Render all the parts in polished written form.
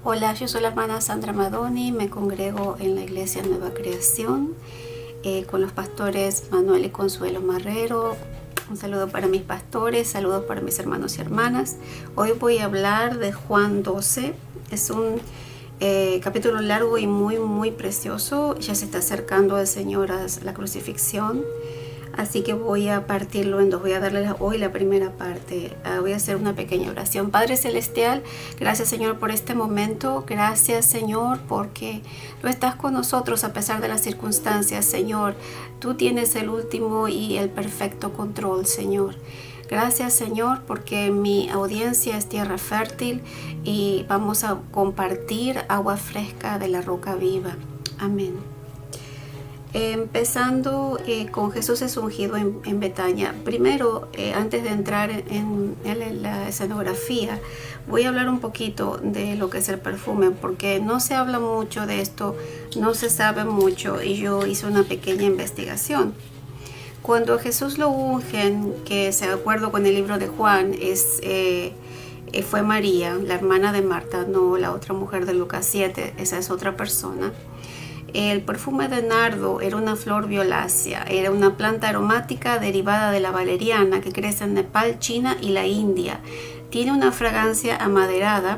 Hola, yo soy la hermana Sandra Madoni, me congrego en la Iglesia Nueva Creación con los pastores Manuel y Consuelo Marrero. Un saludo para mis pastores, saludos para mis hermanos y hermanas. Hoy voy a hablar de Juan 12. Es un capítulo largo y muy precioso. Ya se está acercando el Señor a la crucifixión. Así que voy a partirlo en dos, voy a darle hoy la primera parte. Voy a hacer una pequeña oración. Padre Celestial, gracias Señor por este momento. Gracias Señor porque tú estás con nosotros a pesar de las circunstancias, Señor. Tú tienes el último y el perfecto control, Señor. Gracias Señor porque mi audiencia es tierra fértil y vamos a compartir agua fresca de la roca viva. Amén. Empezando con Jesús es ungido en Betania. Primero, antes de entrar en la escenografía, voy a hablar un poquito de lo que es el perfume, porque no se habla mucho de esto, no se sabe mucho, y yo hice una pequeña investigación. Cuando a Jesús lo ungen, que de acuerdo con el libro de Juan, fue María, la hermana de Marta, no la otra mujer de Lucas 7, esa es otra persona. El perfume de nardo era una flor violácea, era una planta aromática derivada de la valeriana que crece en Nepal, China y la India. Tiene una fragancia amaderada.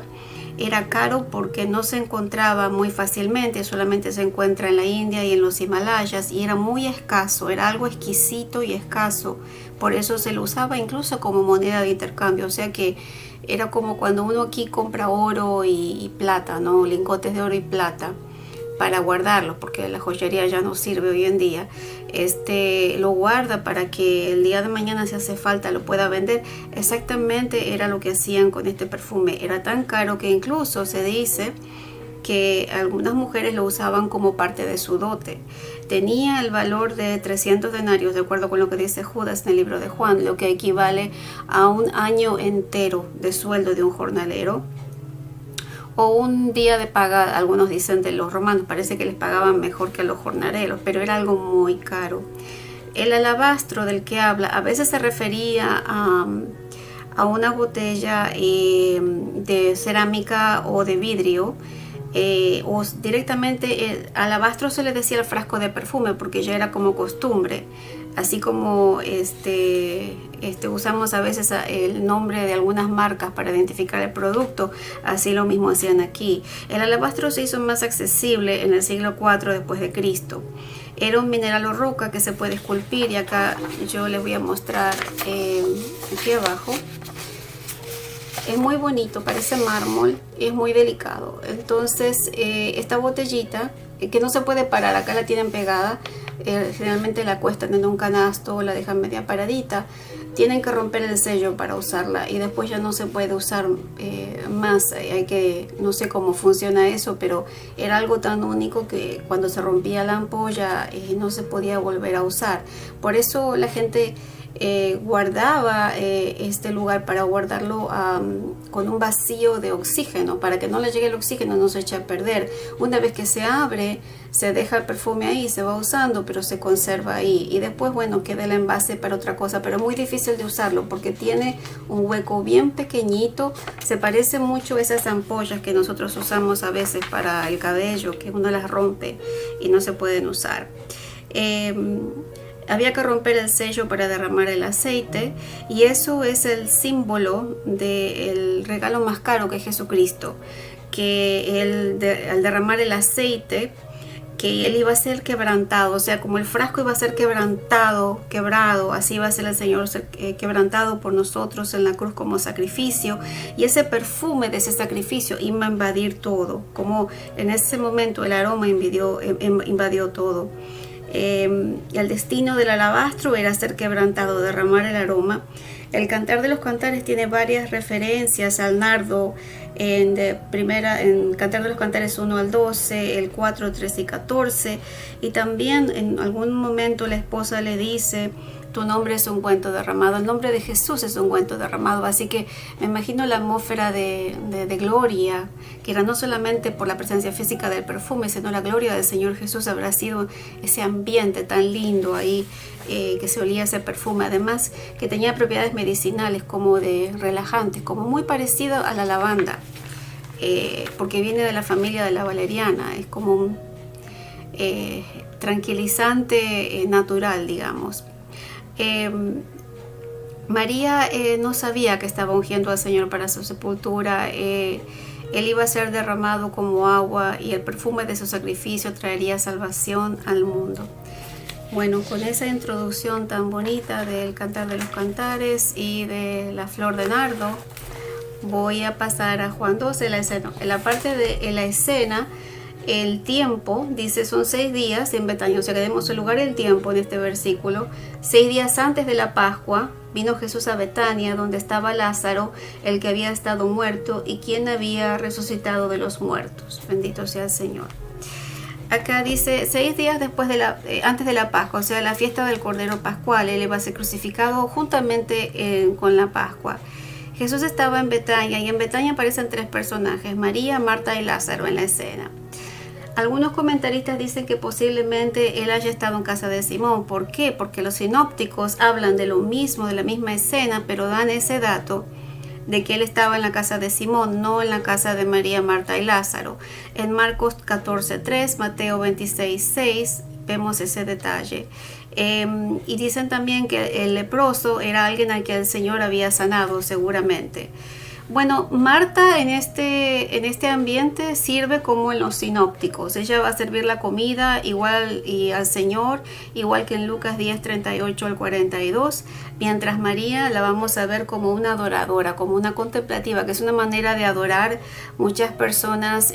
Era caro porque no se encontraba muy fácilmente, solamente se encuentra en la India y en los Himalayas, y era muy escaso, era algo exquisito y escaso. Por eso se lo usaba incluso como moneda de intercambio, o sea que era como cuando uno aquí compra oro y plata, ¿no? Lingotes de oro y plata, para guardarlo, porque la joyería ya no sirve hoy en día. Lo guarda para que el día de mañana, si hace falta, lo pueda vender. Exactamente era lo que hacían con este perfume. Era tan caro que incluso se dice que algunas mujeres lo usaban como parte de su dote. Tenía el valor de 300 denarios, de acuerdo con lo que dice Judas en el libro de Juan, lo que equivale a un año entero de sueldo de un jornalero, o un día de paga. Algunos dicen de los romanos, parece que les pagaban mejor que a los jornaleros, pero era algo muy caro. El alabastro del que habla a veces se refería a una botella de cerámica o de vidrio, o directamente alabastro se le decía al frasco de perfume porque ya era como costumbre, así como usamos a veces el nombre de algunas marcas para identificar el producto, así lo mismo hacían aquí. El alabastro se hizo más accesible en el siglo IV después de Cristo. Era un mineral o roca que se puede esculpir, y acá yo les voy a mostrar aquí abajo. Es muy bonito, parece mármol, es muy delicado. Entonces esta botellita, que no se puede parar, acá la tienen pegada, generalmente la cuestan en un canasto o la dejan media paradita. Tienen que romper el sello para usarla y después ya no se puede usar más. Hay que, no sé cómo funciona eso, pero era algo tan único que cuando se rompía la ampolla no se podía volver a usar. Por eso la gente guardaba este lugar para guardarlo con un vacío de oxígeno, para que no le llegue el oxígeno, no se eche a perder. Una vez que se abre, se deja el perfume ahí, se va usando, pero se conserva ahí, y después, bueno, queda el envase para otra cosa, pero es muy difícil de usarlo porque tiene un hueco bien pequeñito. Se parece mucho a esas ampollas que nosotros usamos a veces para el cabello, que uno las rompe y no se pueden usar. Había que romper el sello para derramar el aceite, y eso es el símbolo del regalo más caro, que es Jesucristo, que al derramar el aceite, que él iba a ser quebrantado, o sea, como el frasco iba a ser quebrado, así iba a ser el Señor quebrantado por nosotros en la cruz como sacrificio, y ese perfume de ese sacrificio iba a invadir todo, como en ese momento el aroma invadió todo. El destino del alabastro era ser quebrantado, derramar el aroma. El Cantar de los Cantares tiene varias referencias al nardo. En Cantar de los Cantares 1 al 12, el 4, 13 y 14. Y también en algún momento la esposa le dice: tu nombre es ungüento derramado, el nombre de Jesús es ungüento derramado. Así que me imagino la atmósfera de gloria, que era no solamente por la presencia física del perfume, sino la gloria del Señor Jesús. Habrá sido ese ambiente tan lindo ahí, que se olía ese perfume, además que tenía propiedades medicinales, como de relajantes, como muy parecido a la lavanda. porque viene de la familia de la valeriana, es como un tranquilizante natural, digamos. María no sabía que estaba ungiendo al Señor para su sepultura. Él iba a ser derramado como agua y el perfume de su sacrificio traería salvación al mundo. Bueno, con esa introducción tan bonita del Cantar de los Cantares y de la flor de nardo, voy a pasar a Juan 12, en la parte de la escena. El tiempo, dice, son 6 días en Betania, o sea que debemos el lugar y el tiempo en este versículo. 6 días antes de la Pascua, vino Jesús a Betania, donde estaba Lázaro, el que había estado muerto y quien había resucitado de los muertos. Bendito sea el Señor. Acá dice, 6 días después antes de la Pascua, o sea, la fiesta del Cordero Pascual, él iba a ser crucificado juntamente con la Pascua. Jesús estaba en Betania y en Betania aparecen 3 personajes, María, Marta y Lázaro en la escena. Algunos comentaristas dicen que posiblemente él haya estado en casa de Simón. ¿Por qué? Porque los sinópticos hablan de lo mismo, de la misma escena, pero dan ese dato de que él estaba en la casa de Simón, no en la casa de María, Marta y Lázaro. En Marcos 14:3, Mateo 26:6 vemos ese detalle. Y dicen también que el leproso era alguien al que el Señor había sanado seguramente. Bueno, Marta en este ambiente sirve como en los sinópticos. Ella va a servir la comida igual y al Señor, igual que en Lucas 10:38 al 42, mientras María la vamos a ver como una adoradora, como una contemplativa, que es una manera de adorar. Muchas personas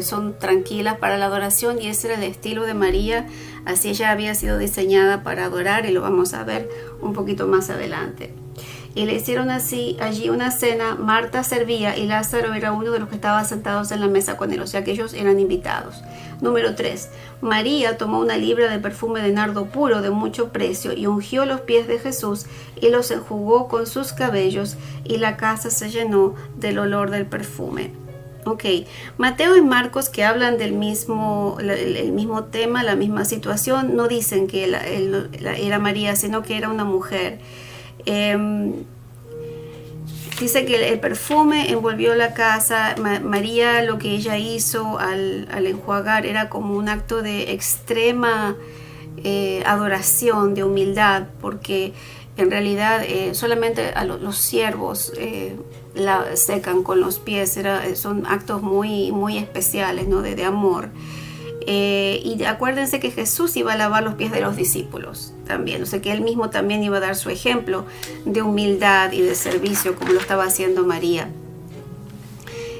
son tranquilas para la adoración y ese era el estilo de María. Así ella había sido diseñada para adorar y lo vamos a ver un poquito más adelante. Y le hicieron allí una cena. Marta servía y Lázaro era uno de los que estaba sentados en la mesa con él, o sea que ellos eran invitados. Número 3. María tomó una libra de perfume de nardo puro de mucho precio y ungió los pies de Jesús y los enjugó con sus cabellos y la casa se llenó del olor del perfume. Ok, Mateo y Marcos, que hablan del mismo tema, la misma situación, no dicen que era María, sino que era una mujer. Dice que el perfume envolvió la casa. María, lo que ella hizo al enjuagar era como un acto de extrema adoración, de humildad, porque en realidad solamente a los siervos la secan con los pies. Son actos muy, muy especiales, ¿no? de amor. Y acuérdense que Jesús iba a lavar los pies de los discípulos también, o sea que él mismo también iba a dar su ejemplo de humildad y de servicio como lo estaba haciendo María.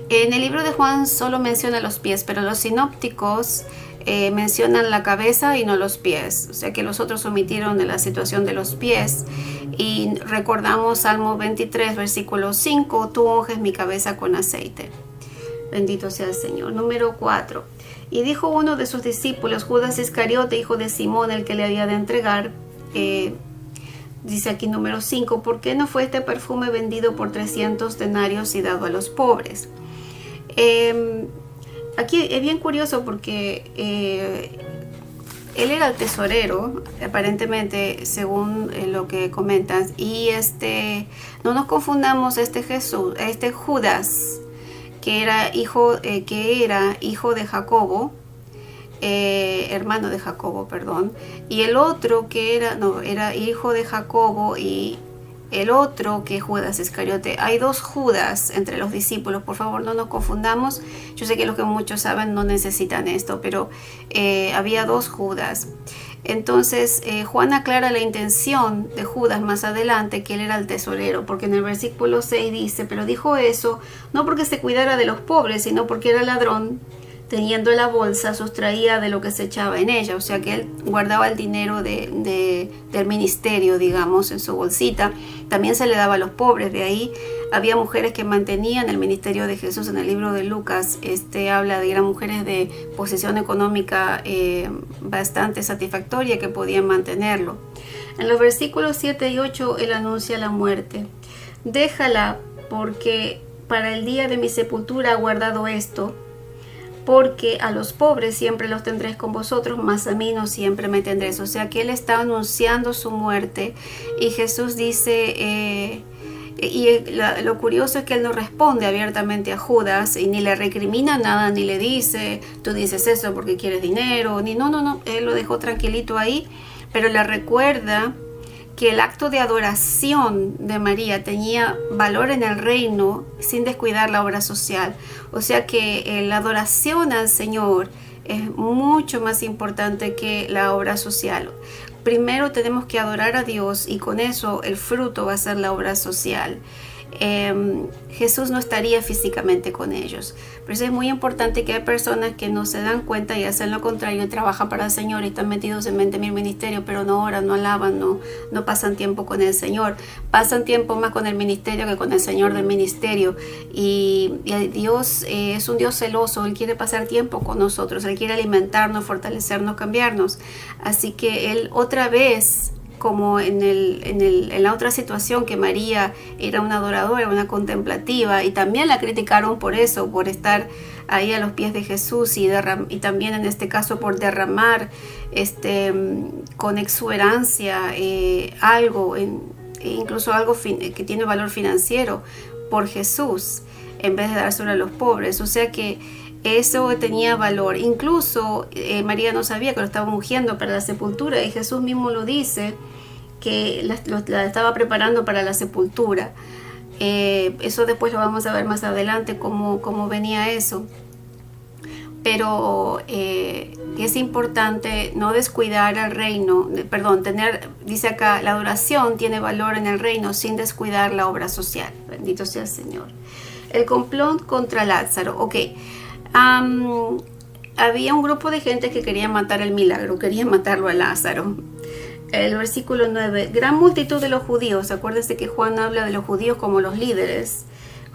En el libro de Juan solo menciona los pies, pero los sinópticos mencionan la cabeza y no los pies, o sea que los otros omitieron de la situación de los pies. Y recordamos Salmo 23 versículo 5, tú unges mi cabeza con aceite. Bendito sea el Señor. Número 4. Y dijo uno de sus discípulos, Judas Iscariote, hijo de Simón, el que le había de entregar, dice aquí número 5, ¿por qué no fue este perfume vendido por 300 denarios y dado a los pobres? Aquí es bien curioso porque él era el tesorero, aparentemente, según lo que comentas, y no nos confundamos, Judas, que era hijo de Jacobo, hermano de Jacobo, perdón, y el otro que era hijo de Jacobo, y el otro que Judas Iscariote. Hay 2 Judas entre los discípulos, por favor no nos confundamos. Yo sé que los que muchos saben no necesitan esto, pero había 2 Judas. Entonces Juan aclara la intención de Judas más adelante, que él era el tesorero, porque en el versículo 6 dice, pero dijo eso no porque se cuidara de los pobres, sino porque era ladrón, teniendo la bolsa sustraía de lo que se echaba en ella, o sea que él guardaba el dinero del ministerio, digamos, en su bolsita. También se le daba a los pobres. De ahí había mujeres que mantenían el ministerio de Jesús. En el libro de Lucas habla de eran mujeres de posición económica bastante satisfactoria que podían mantenerlo. En los versículos 7 y 8 él anuncia la muerte. Déjala, porque para el día de mi sepultura ha guardado esto, porque a los pobres siempre los tendréis con vosotros, mas a mí no siempre me tendréis. O sea que él está anunciando su muerte, y Jesús dice, Lo curioso es que él no responde abiertamente a Judas y ni le recrimina nada, ni le dice, tú dices eso porque quieres dinero, ni no, él lo dejó tranquilito ahí, pero le recuerda que el acto de adoración de María tenía valor en el reino sin descuidar la obra social. O sea que la adoración al Señor es mucho más importante que la obra social. Primero tenemos que adorar a Dios y con eso el fruto va a ser la obra social. Jesús no estaría físicamente con ellos. Por eso es muy importante que hay personas que no se dan cuenta y hacen lo contrario y trabajan para el Señor y están metidos en 20.000 ministerios, pero no oran, no alaban, no pasan tiempo con el Señor. Pasan tiempo más con el ministerio que con el Señor del ministerio. Y Dios es un Dios celoso. Él quiere pasar tiempo con nosotros. Él quiere alimentarnos, fortalecernos, cambiarnos. Así que Él otra vez, como en la otra situación, que María era una adoradora, una contemplativa, y también la criticaron por eso, por estar ahí a los pies de Jesús y también en este caso por derramar con exuberancia algo, incluso algo que tiene valor financiero por Jesús, en vez de dárselo a los pobres. O sea que eso tenía valor. Incluso María no sabía que lo estaba ungiendo para la sepultura, y Jesús mismo lo dice, que la estaba preparando para la sepultura. Eso después lo vamos a ver más adelante, cómo venía eso. Pero es importante no descuidar al reino, dice acá, la adoración tiene valor en el reino sin descuidar la obra social. Bendito sea el Señor. El complot contra Lázaro. Ok. Había un grupo de gente que quería matar el milagro, quería matarlo a Lázaro. El versículo 9, gran multitud de los judíos, acuérdense que Juan habla de los judíos como los líderes,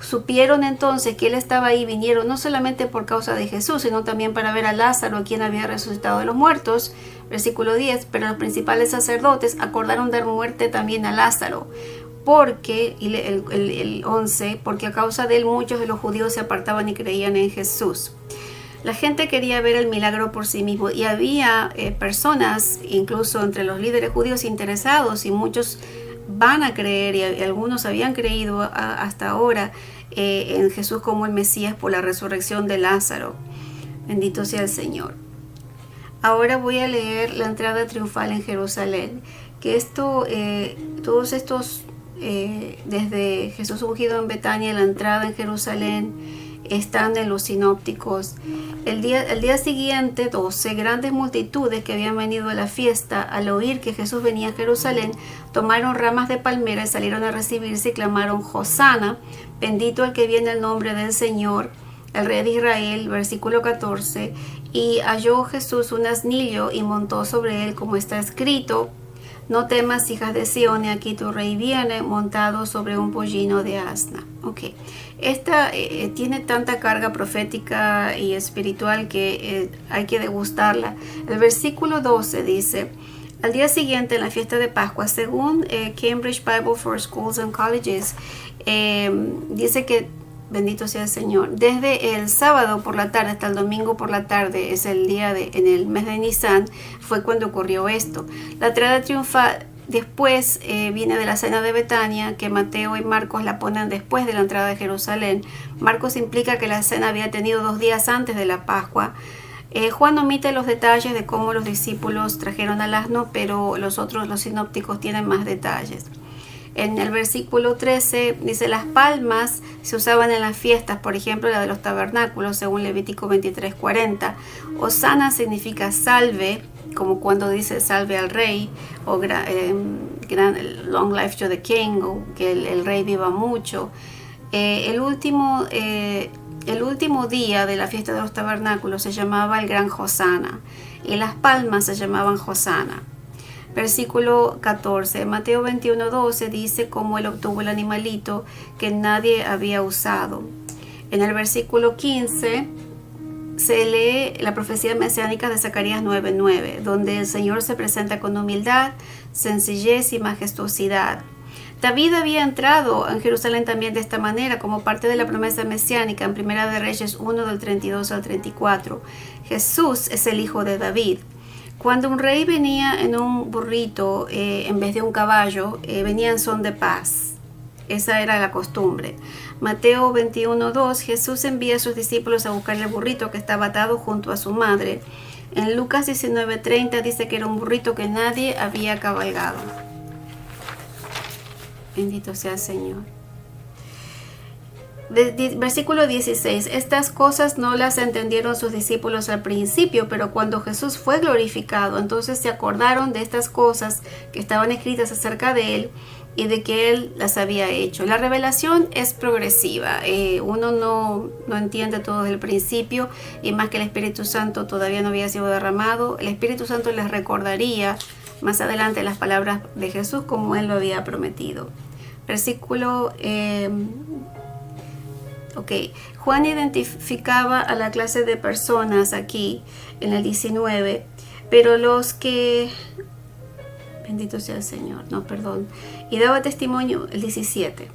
supieron entonces que él estaba ahí, vinieron no solamente por causa de Jesús, sino también para ver a Lázaro, a quien había resucitado de los muertos. Versículo 10, pero los principales sacerdotes acordaron dar muerte también a Lázaro, porque, y el 11, porque a causa de él muchos de los judíos se apartaban y creían en Jesús. La gente quería ver el milagro por sí mismo, y había personas, incluso entre los líderes judíos, interesados, y muchos van a creer, y algunos habían creído hasta ahora en Jesús como el Mesías por la resurrección de Lázaro. Bendito sea el Señor. Ahora voy a leer la entrada triunfal en Jerusalén, que todos estos, desde Jesús ungido en Betania, la entrada en Jerusalén, están en los sinópticos. El día siguiente, 12 grandes multitudes que habían venido a la fiesta, al oír que Jesús venía a Jerusalén, tomaron ramas de palmera y salieron a recibirse y clamaron: Hosana, bendito el que viene en el nombre del Señor, el Rey de Israel. Versículo 14, y halló Jesús un asnillo y montó sobre él, como está escrito: no temas, hijas de Sión, aquí tu rey viene montado sobre un pollino de asna. Ok, esta tiene tanta carga profética y espiritual que hay que degustarla. El versículo 12 dice: al día siguiente, en la fiesta de Pascua, según Cambridge Bible for Schools and Colleges, dice que, bendito sea el Señor, desde el sábado por la tarde hasta el domingo por la tarde, es el día en el mes de Nisan, fue cuando ocurrió esto. La entrada triunfal después viene de la cena de Betania, que Mateo y Marcos la ponen después de la entrada de Jerusalén. Marcos implica que la cena había tenido 2 días antes de la Pascua. Juan omite los detalles de cómo los discípulos trajeron al asno, pero los sinópticos tienen más detalles. En el versículo 13 dice: las palmas se usaban en las fiestas, por ejemplo la de los tabernáculos, según Levítico 23:40. Hosana significa salve, como cuando dice salve al rey, o long life to the king, o que el rey viva mucho. El último día de la fiesta de los tabernáculos se llamaba el gran Hosana, y las palmas se llamaban Hosana. Versículo 14, Mateo 21:12 dice cómo él obtuvo el animalito que nadie había usado. En el versículo 15 se lee la profecía mesiánica de Zacarías 9:9, donde el Señor se presenta con humildad, sencillez y majestuosidad. David había entrado en Jerusalén también de esta manera, como parte de la promesa mesiánica en Primera de Reyes 1 del 32 al 34. Jesús es el hijo de David. Cuando un rey venía en un burrito en vez de un caballo, venía en son de paz. Esa era la costumbre. Mateo 21:2, Jesús envía a sus discípulos a buscar el burrito que estaba atado junto a su madre. En Lucas 19:30 dice que era un burrito que nadie había cabalgado. Bendito sea el Señor. Versículo 16, estas cosas no las entendieron sus discípulos al principio, pero cuando Jesús fue glorificado, entonces se acordaron de estas cosas que estaban escritas acerca de él y de que él las había hecho. La revelación es progresiva, uno no entiende todo desde el principio, y más que el Espíritu Santo todavía no había sido derramado, el Espíritu Santo les recordaría más adelante las palabras de Jesús como él lo había prometido. Versículo Juan identificaba a la clase de personas aquí en el 19, pero los que, bendito sea el Señor, y daba testimonio, el 17,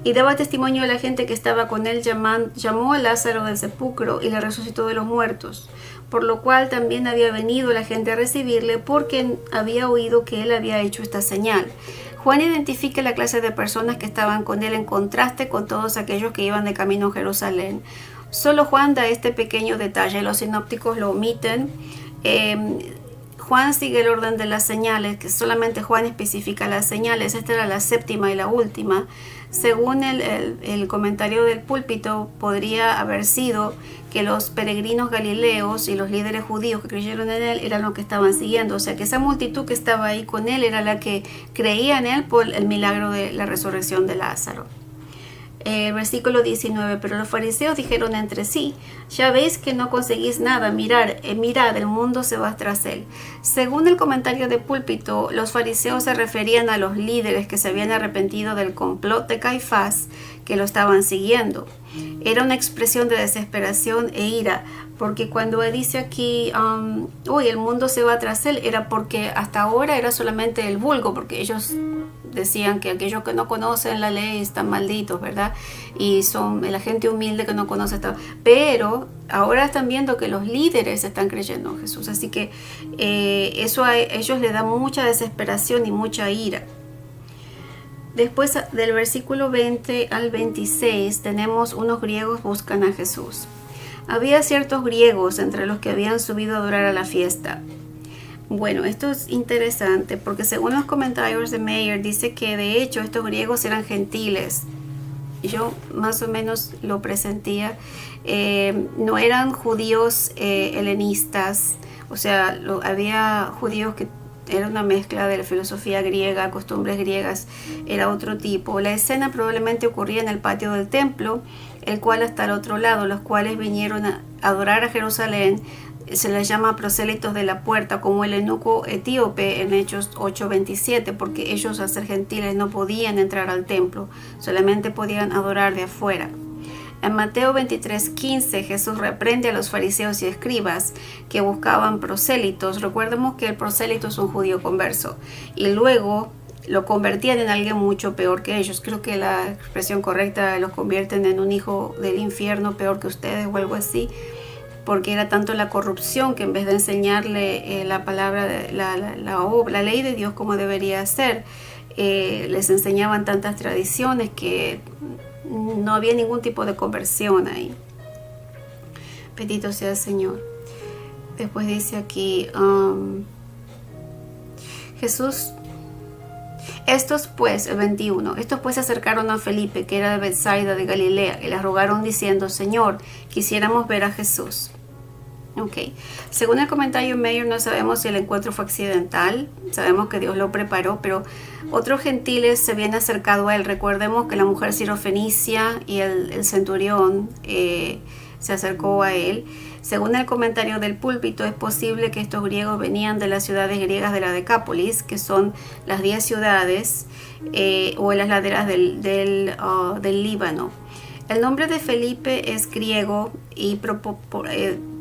y daba testimonio a la gente que estaba con él, llamó a Lázaro del sepulcro y le resucitó de los muertos, por lo cual también había venido la gente a recibirle, porque había oído que él había hecho esta señal. Juan identifica la clase de personas que estaban con él en contraste con todos aquellos que iban de camino a Jerusalén. Solo Juan da este pequeño detalle, los sinópticos lo omiten. Juan sigue el orden de las señales, que solamente Juan especifica las señales. Esta era la séptima y la última. Según el comentario del púlpito, podría haber sido que los peregrinos galileos y los líderes judíos que creyeron en él eran los que estaban siguiendo. O sea, que esa multitud que estaba ahí con él era la que creía en él por el milagro de la resurrección de Lázaro. Versículo 19, pero los fariseos dijeron entre sí, ya veis que no conseguís nada, mirad, el mundo se va tras él. Según el comentario de púlpito, los fariseos se referían a los líderes que se habían arrepentido del complot de Caifás, que lo estaban siguiendo. Era una expresión de desesperación e ira, porque cuando él dice aquí, el mundo se va tras él, era porque hasta ahora era solamente el vulgo, porque ellos decían que aquellos que no conocen la ley están malditos, ¿verdad? Y son la gente humilde que no conoce esto. Pero ahora están viendo que los líderes están creyendo en Jesús. Así que eso a ellos les da mucha desesperación y mucha ira. Después del versículo 20 al 26 tenemos unos griegos buscan a Jesús. Había ciertos griegos entre los que habían subido a adorar a la fiesta. Bueno, esto es interesante porque según los comentarios de Meyer dice que de hecho estos griegos eran gentiles. Yo más o menos lo presentía. No eran judíos helenistas, o sea, había judíos que era una mezcla de la filosofía griega, costumbres griegas, era otro tipo. La escena probablemente ocurría en el patio del templo, el cual hasta el otro lado, los cuales vinieron a adorar a Jerusalén. Se les llama prosélitos de la puerta, como el eunuco etíope en Hechos 8:27, porque ellos, al ser gentiles, no podían entrar al templo, solamente podían adorar de afuera. En Mateo 23:15 Jesús reprende a los fariseos y escribas que buscaban prosélitos. Recordemos que el prosélito es un judío converso y luego lo convertían en alguien mucho peor que ellos. Creo que la expresión correcta, los convierten en un hijo del infierno peor que ustedes o algo así, porque era tanto la corrupción que en vez de enseñarle la palabra, la ley de Dios como debería ser, les enseñaban tantas tradiciones que no había ningún tipo de conversión ahí. Bendito sea el Señor. Después dice aquí, Jesús, estos pues, el 21, estos pues se acercaron a Felipe, que era de Betsaida de Galilea, y le rogaron diciendo, Señor, quisiéramos ver a Jesús. Según el comentario Meyer, no sabemos si el encuentro fue accidental, sabemos que Dios lo preparó, pero otros gentiles se habían acercado a él. Recordemos que la mujer sirofenicia y el centurión se acercó a él. Según el comentario del púlpito, es posible que estos griegos venían de las ciudades griegas de la Decápolis, que son las 10 ciudades, o en las laderas del Líbano. El nombre de Felipe es griego y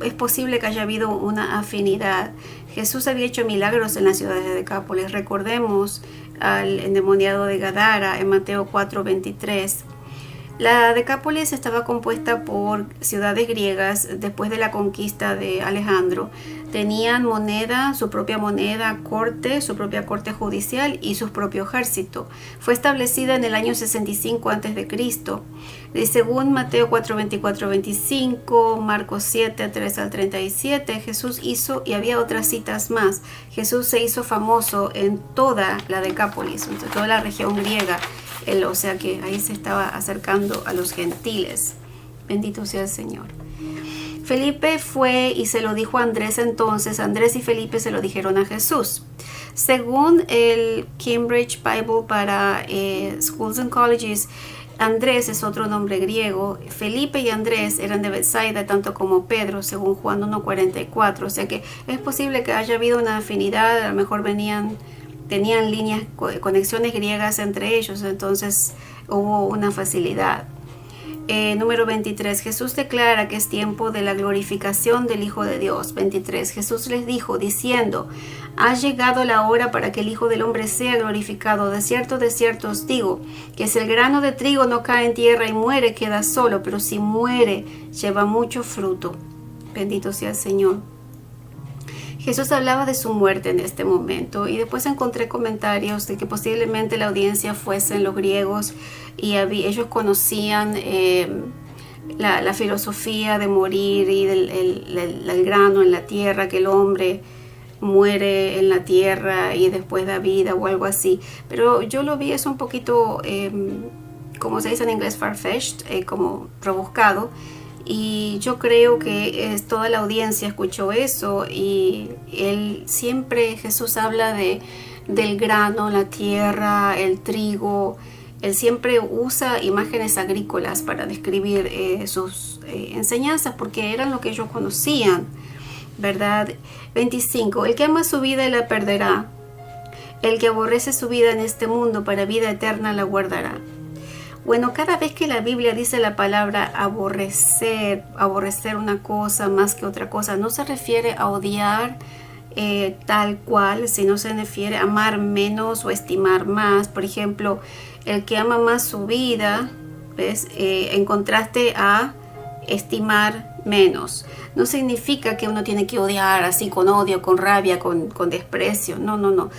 es posible que haya habido una afinidad. Jesús había hecho milagros en las ciudades de Decápolis. Recordemos al endemoniado de Gadara en Mateo 4:23. La Decápolis estaba compuesta por ciudades griegas después de la conquista de Alejandro. Tenían moneda, su propia moneda, corte, su propia corte judicial y su propio ejército. Fue establecida en el año 65 a.C. Según Mateo 4, 24, 25, Marcos 7, 3 al 37, Jesús hizo, y había otras citas más, Jesús se hizo famoso en toda la Decápolis, en toda la región griega. O sea que ahí se estaba acercando a los gentiles. Bendito sea el Señor. Felipe fue y se lo dijo a Andrés entonces. Andrés y Felipe se lo dijeron a Jesús. Según el Cambridge Bible para Schools and Colleges, Andrés es otro nombre griego. Felipe y Andrés eran de Bethsaida, tanto como Pedro, según Juan 1:44. O sea que es posible que haya habido una afinidad, a lo mejor tenían líneas, conexiones griegas entre ellos, entonces hubo una facilidad. Número 23, Jesús declara que es tiempo de la glorificación del Hijo de Dios. 23, Jesús les dijo diciendo, ha llegado la hora para que el Hijo del Hombre sea glorificado. De cierto os digo, que si el grano de trigo no cae en tierra y muere, queda solo, pero si muere, lleva mucho fruto. Bendito sea el Señor. Jesús hablaba de su muerte en este momento y después encontré comentarios de que posiblemente la audiencia fuesen los griegos y ellos conocían la filosofía de morir y del grano en la tierra, que el hombre muere en la tierra y después da vida o algo así. Pero yo lo vi, es un poquito, como se dice en inglés, far-fetched, como rebuscado. Y yo creo que toda la audiencia escuchó eso y Jesús habla del grano, la tierra, el trigo. Él siempre usa imágenes agrícolas para describir sus enseñanzas porque eran lo que ellos conocían, ¿verdad? 25. El que ama su vida la perderá. El que aborrece su vida en este mundo para vida eterna la guardará. Bueno, cada vez que la Biblia dice la palabra aborrecer una cosa más que otra cosa, no se refiere a odiar tal cual, sino se refiere a amar menos o estimar más. Por ejemplo, el que ama más su vida, ¿ves? En contraste a estimar menos. No significa que uno tiene que odiar así con odio, con rabia, con desprecio. No.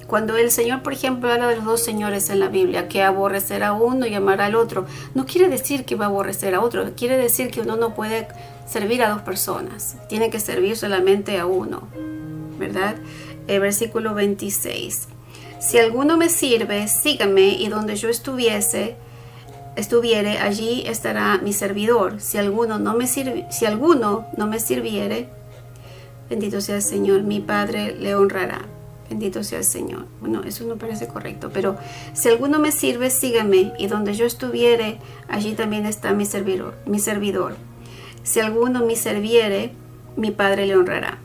Cuando el Señor, por ejemplo, habla de los dos señores en la Biblia, que aborrecerá a uno y amará al otro, no quiere decir que va a aborrecer a otro, quiere decir que uno no puede servir a dos personas, tiene que servir solamente a uno, ¿verdad? Versículo 26. Si alguno me sirve, sígame, y donde yo estuviere, allí estará mi servidor. Si alguno no me sirviere, bendito sea el Señor, mi Padre le honrará. Bendito sea el Señor. Bueno, eso no parece correcto, pero si alguno me sirve, sígame, y donde yo estuviere, allí también está mi servidor. Si alguno me serviere, mi Padre le honrará.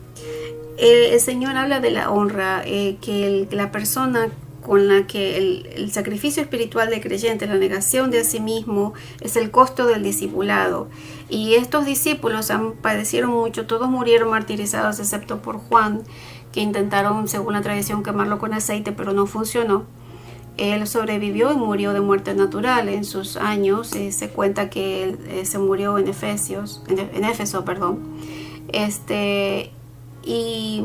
El Señor habla de la honra, que la persona con la que el sacrificio espiritual del creyente, la negación de sí mismo, es el costo del discipulado. Y estos discípulos padecieron mucho, todos murieron martirizados excepto por Juan, que intentaron, según la tradición, quemarlo con aceite, pero no funcionó. Él sobrevivió y murió de muerte natural en sus años. Se cuenta que él se murió en Éfeso. Y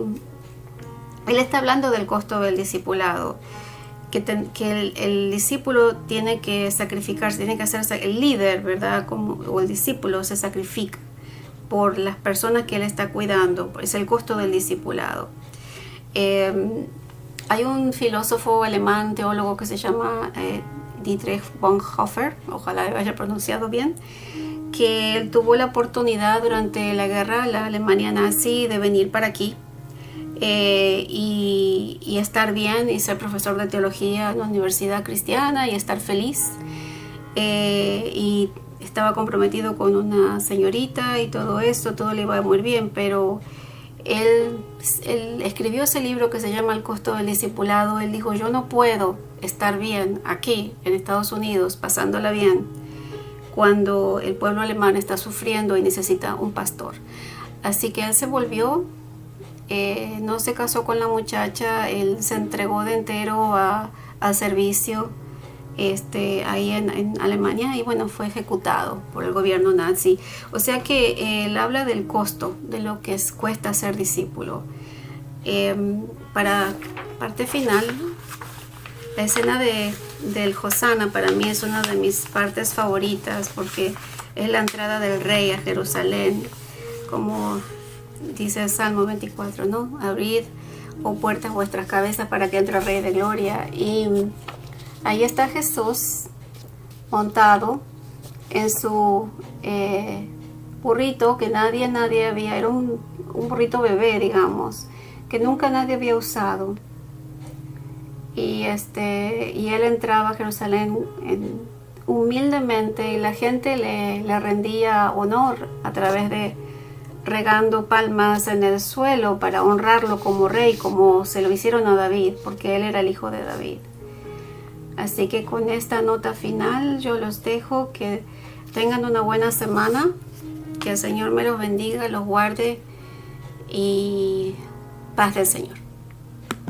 él está hablando del costo del discipulado, que el discípulo tiene que sacrificarse, tiene que hacerse el líder, ¿verdad? O el discípulo se sacrifica por las personas que él está cuidando. Es el costo del discipulado. Hay un filósofo alemán, teólogo, que se llama Dietrich Bonhoeffer, ojalá lo haya pronunciado bien, que él tuvo la oportunidad durante la guerra, la Alemania nazi, de venir para aquí y estar bien y ser profesor de teología en la universidad cristiana y estar feliz. Y estaba comprometido con una señorita y todo eso, todo le iba muy bien, pero él escribió ese libro que se llama El costo del discipulado. Él dijo, yo no puedo estar bien aquí en Estados Unidos, pasándola bien, cuando el pueblo alemán está sufriendo y necesita un pastor. Así que él se volvió, no se casó con la muchacha, él se entregó de entero al servicio ahí en Alemania, y bueno, fue ejecutado por el gobierno nazi. O sea que él habla del costo de lo que cuesta ser discípulo. Para parte final, la escena del Hosana para mí es una de mis partes favoritas, porque es la entrada del rey a Jerusalén, como dice el Salmo 24, ¿no? Abrid, oh puertas, vuestras cabezas para que entre el Rey de Gloria. Y ahí está Jesús montado en su burrito que nadie había, era un burrito bebé, digamos, que nunca nadie había usado. Y él entraba a Jerusalén humildemente, y la gente le rendía honor a través de regando palmas en el suelo para honrarlo como rey, como se lo hicieron a David, porque él era el hijo de David. Así que con esta nota final yo los dejo, que tengan una buena semana, que el Señor me los bendiga, los guarde, y paz del Señor.